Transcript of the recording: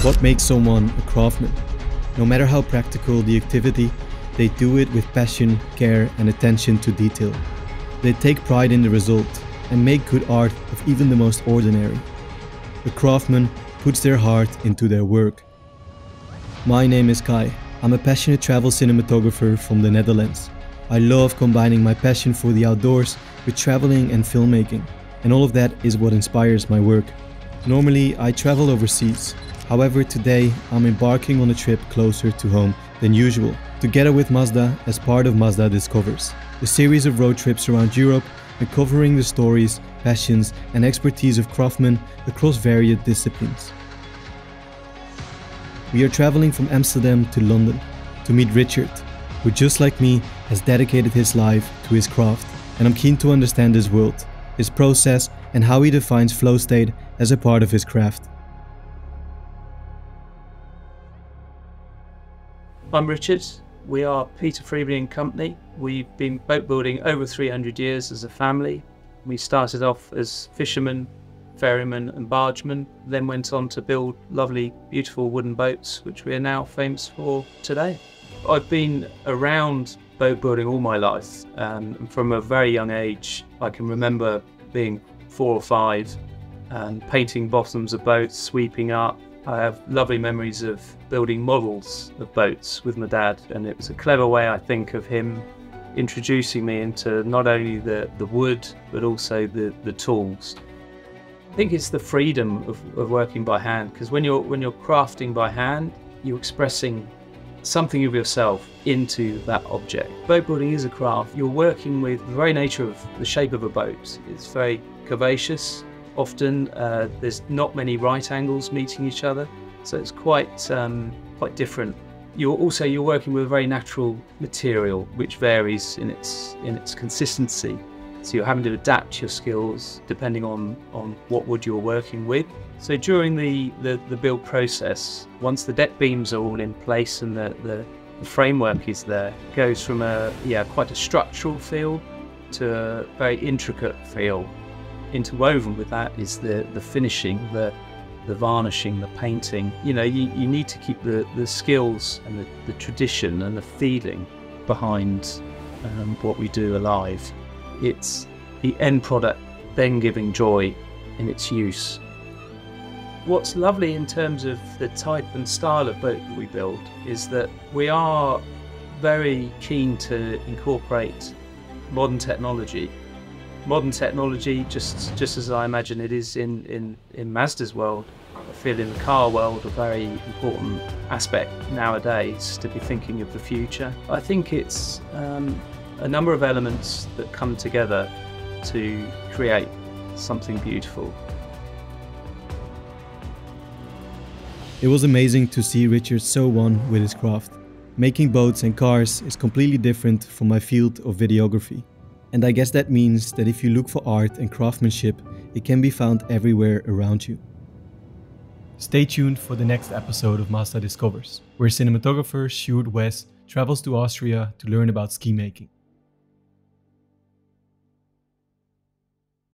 What makes someone a craftsman? No matter how practical the activity, they do it with passion, care and attention to detail. They take pride in the result and make good art of even the most ordinary. A craftsman puts their heart into their work. My name is Kay. I'm a passionate travel cinematographer from the Netherlands. I love combining my passion for the outdoors with traveling and filmmaking, and all of that is what inspires my work. Normally I travel overseas. However, today I'm embarking on a trip closer to home than usual, together with Mazda as part of Mazda Discovers, a series of road trips around Europe uncovering the stories, passions and expertise of craftsmen across various disciplines. We are traveling from Amsterdam to London to meet Richard, who just like me has dedicated his life to his craft, and I'm keen to understand his world, his process and how he defines flow state as a part of his craft. I'm Richard. We are Peter Freebury and Company. We've been boat building over 300 years as a family. We started off as fishermen, ferrymen and bargemen, then went on to build lovely, beautiful wooden boats, which we are now famous for today. I've been around boat building all my life, and from a very young age I can remember being 4 or 5 and painting bottoms of boats, sweeping up. I have lovely memories of building models of boats with my dad, and it was a clever way, I think, of him introducing me into not only the wood but also the tools. I think it's the freedom of working by hand, because when you're crafting by hand, you're expressing something of yourself into that object. Boat building is a craft. You're working with the very nature of the shape of a boat. It's very curvaceous. Often there's not many right angles meeting each other, so it's quite different. You're working with a very natural material which varies in its consistency. So you're having to adapt your skills depending on what wood you're working with. So during the build process, once the deck beams are all in place and the framework is there, it goes from quite a structural feel to a very intricate feel. Interwoven with that is the finishing, the varnishing, the painting. You need to keep the skills and the tradition and the feeling behind what we do alive. It's the end product then giving joy in its use. What's lovely in terms of the type and style of boat that we build is that we are very keen to incorporate modern technology. Modern technology, just as I imagine it is in Mazda's world, I feel in the car world a very important aspect nowadays to be thinking of the future. I think it's a number of elements that come together to create something beautiful. It was amazing to see Richard so one with his craft. Making boats and cars is completely different from my field of videography. And I guess that means that if you look for art and craftsmanship, it can be found everywhere around you. Stay tuned for the next episode of Mazda Discovers, where cinematographer Stuur travels to Austria to learn about ski making.